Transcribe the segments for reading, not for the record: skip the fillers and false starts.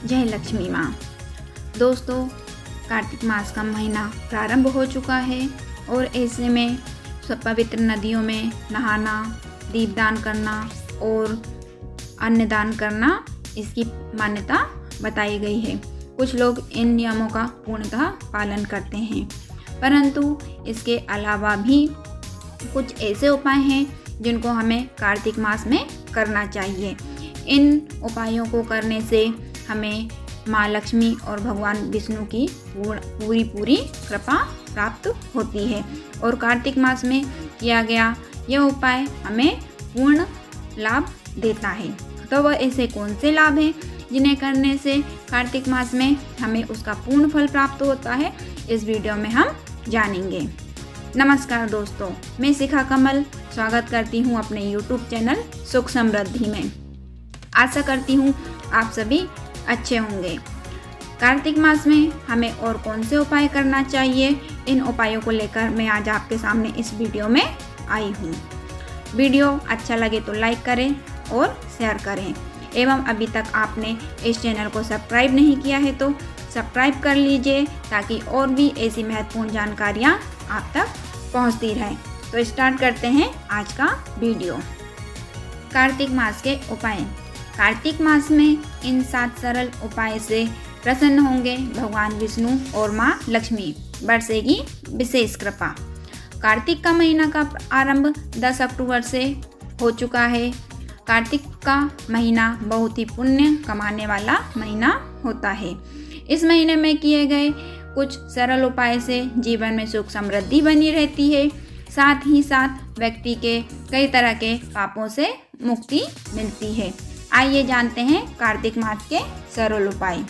जय लक्ष्मी माँ। दोस्तों, कार्तिक मास का महीना प्रारंभ हो चुका है और ऐसे में पवित्र नदियों में नहाना, दीपदान करना और अन्नदान करना, इसकी मान्यता बताई गई है। कुछ लोग इन नियमों का पूर्णतः पालन करते हैं, परंतु इसके अलावा भी कुछ ऐसे उपाय हैं जिनको हमें कार्तिक मास में करना चाहिए। इन उपायों को करने से हमें माँ लक्ष्मी और भगवान विष्णु की पूरी कृपा प्राप्त होती है और कार्तिक मास में किया गया यह उपाय हमें पूर्ण लाभ देता है। तो वह ऐसे कौन से लाभ हैं जिन्हें करने से कार्तिक मास में हमें उसका पूर्ण फल प्राप्त होता है, इस वीडियो में हम जानेंगे। नमस्कार दोस्तों, मैं शिखा कमल स्वागत करती हूँ अपने YouTube चैनल सुख समृद्धि में। आशा करती हूँ आप सभी अच्छे होंगे। कार्तिक मास में हमें और कौन से उपाय करना चाहिए, इन उपायों को लेकर मैं आज आपके सामने इस वीडियो में आई हूँ। वीडियो अच्छा लगे तो लाइक करें और शेयर करें एवं अभी तक आपने इस चैनल को सब्सक्राइब नहीं किया है तो सब्सक्राइब कर लीजिए ताकि और भी ऐसी महत्वपूर्ण जानकारियाँ आप तक पहुँचती रहें। तो स्टार्ट करते हैं आज का वीडियो। कार्तिक मास के उपाय। कार्तिक मास में इन 7 सरल उपाय से प्रसन्न होंगे भगवान विष्णु और माँ लक्ष्मी, बरसेगी विशेष कृपा। कार्तिक का महीना का आरंभ 10 अक्टूबर से हो चुका है। कार्तिक का महीना बहुत ही पुण्य कमाने वाला महीना होता है। इस महीने में किए गए कुछ सरल उपाय से जीवन में सुख समृद्धि बनी रहती है, साथ ही साथ व्यक्ति के कई तरह के पापों से मुक्ति मिलती है। आइए जानते हैं कार्तिक मास के सरल उपाय।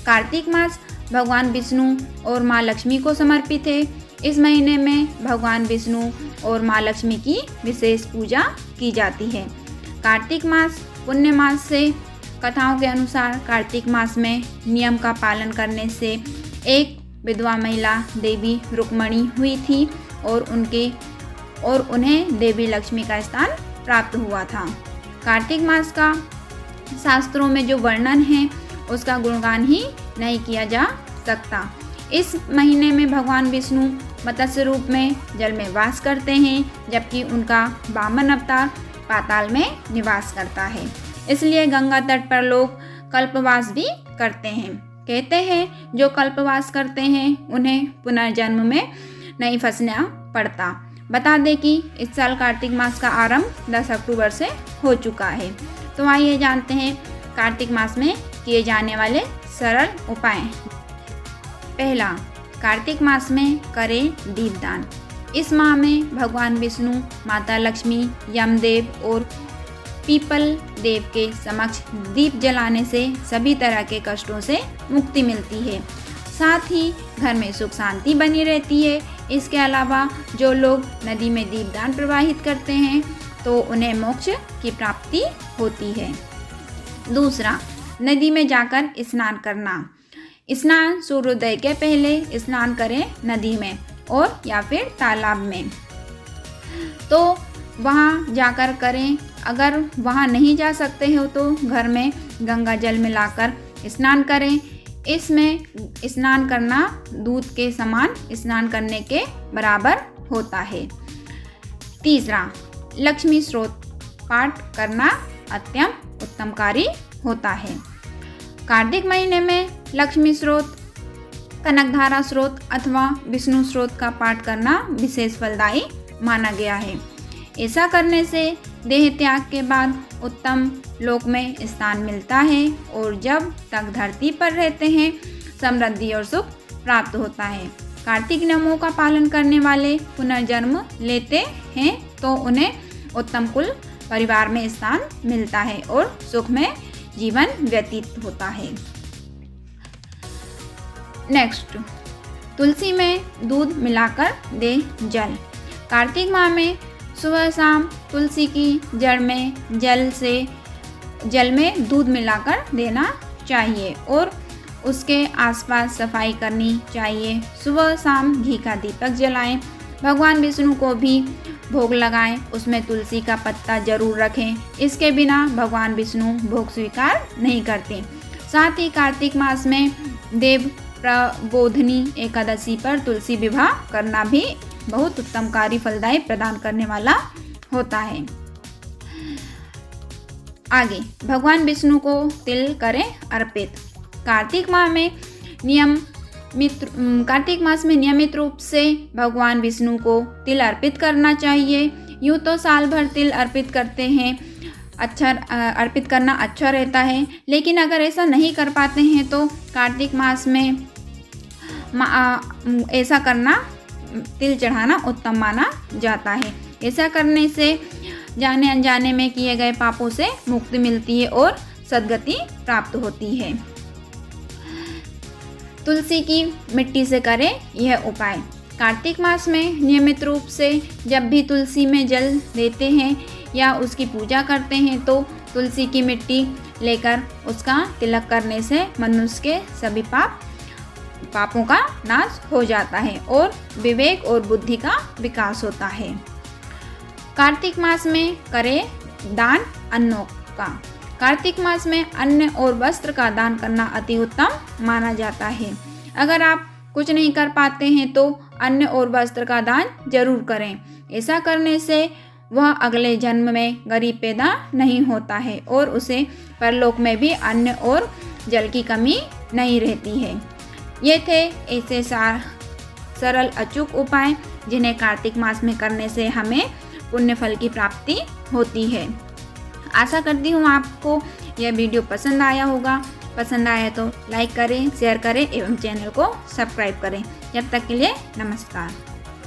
कार्तिक मास भगवान विष्णु और माँ लक्ष्मी को समर्पित है। इस महीने में भगवान विष्णु और माँ लक्ष्मी की विशेष पूजा की जाती है। कार्तिक मास पुण्य मास से कथाओं के अनुसार कार्तिक मास में नियम का पालन करने से एक विधवा महिला देवी रुक्मणी हुई थी और उन्हें देवी लक्ष्मी का स्थान प्राप्त हुआ था। कार्तिक मास का शास्त्रों में जो वर्णन है उसका गुणगान ही नहीं किया जा सकता। इस महीने में भगवान विष्णु मत्स्य रूप में जल में वास करते हैं, जबकि उनका वामन अवतार पाताल में निवास करता है। इसलिए गंगा तट पर लोग कल्पवास भी करते हैं। कहते हैं जो कल्पवास करते हैं उन्हें पुनर्जन्म में नहीं फंसना पड़ता। बता दें कि इस साल कार्तिक मास का आरंभ 10 अक्टूबर से हो चुका है। तो आइए जानते हैं कार्तिक मास में किए जाने वाले सरल उपाय। पहला, कार्तिक मास में करें दीपदान। इस माह में भगवान विष्णु, माता लक्ष्मी, यमदेव और पीपल देव के समक्ष दीप जलाने से सभी तरह के कष्टों से मुक्ति मिलती है, साथ ही घर में सुख शांति बनी रहती है। इसके अलावा जो लोग नदी में दीपदान प्रवाहित करते हैं तो उन्हें मोक्ष की प्राप्ति होती है। दूसरा, नदी में जाकर स्नान करना। स्नान सूर्योदय के पहले स्नान करें नदी में और या फिर तालाब में, तो वहाँ जाकर करें। अगर वहाँ नहीं जा सकते हो तो घर में गंगा जल मिलाकर स्नान करें। इसमें स्नान करना दूध के समान स्नान करने के बराबर होता है। तीसरा, लक्ष्मी स्तोत्र पाठ करना अत्यंत उत्तमकारी होता है। कार्तिक महीने में लक्ष्मी स्तोत्र, कनकधारा स्तोत्र अथवा विष्णु स्तोत्र का पाठ करना विशेष फलदायी माना गया है। ऐसा करने से देह त्याग के बाद उत्तम लोक में स्थान मिलता है और जब तक धरती पर रहते हैं समृद्धि और सुख प्राप्त होता है। कार्तिक नियमों का पालन करने वाले पुनर्जन्म लेते हैं तो उन्हें उत्तम कुल परिवार में स्थान मिलता है और सुख में जीवन व्यतीत होता है। नेक्स्ट, तुलसी में दूध मिलाकर दे जल। कार्तिक माह में सुबह शाम तुलसी की जड़ में जल में दूध मिलाकर देना चाहिए और उसके आसपास सफाई करनी चाहिए। सुबह शाम घी का दीपक जलाएं भगवान विष्णु को भी भोग लगाएं, उसमें तुलसी का पत्ता जरूर रखें। इसके बिना भगवान विष्णु भोग स्वीकार नहीं करते। साथ ही कार्तिक मास में देव प्रबोधिनी एकादशी पर तुलसी विवाह करना भी बहुत उत्तमकारी फलदायी प्रदान करने वाला होता है। आगे भगवान विष्णु को तिल करें अर्पित। कार्तिक मास में नियमित रूप से भगवान विष्णु को तिल अर्पित करना चाहिए। यूँ तो साल भर तिल अर्पित करते हैं, अर्पित करना अच्छा रहता है, लेकिन अगर ऐसा नहीं कर पाते हैं तो कार्तिक मास में ऐसा करना, तिल चढ़ाना उत्तम माना जाता है। ऐसा करने से जाने अनजाने में किए गए पापों से मुक्ति मिलती है और सद्गति प्राप्त होती है। तुलसी की मिट्टी से करें यह उपाय। कार्तिक मास में नियमित रूप से जब भी तुलसी में जल देते हैं या उसकी पूजा करते हैं तो तुलसी की मिट्टी लेकर उसका तिलक करने से मनुष्य के सभी पापों का नाश हो जाता है और विवेक और बुद्धि का विकास होता है। कार्तिक मास में करें दान अन्नों का। कार्तिक मास में अन्न और वस्त्र का दान करना अति उत्तम माना जाता है। अगर आप कुछ नहीं कर पाते हैं तो अन्न और वस्त्र का दान जरूर करें। ऐसा करने से वह अगले जन्म में गरीब पैदा नहीं होता है और उसे परलोक में भी अन्न और जल की कमी नहीं रहती है। ये थे ऐसे सरल अचूक उपाय जिन्हें कार्तिक मास में करने से हमें पुण्य फल की प्राप्ति होती है। आशा करती हूँ आपको यह वीडियो पसंद आया होगा। पसंद आया तो लाइक करें, शेयर करें एवं चैनल को सब्सक्राइब करें। जब तक के लिए नमस्कार।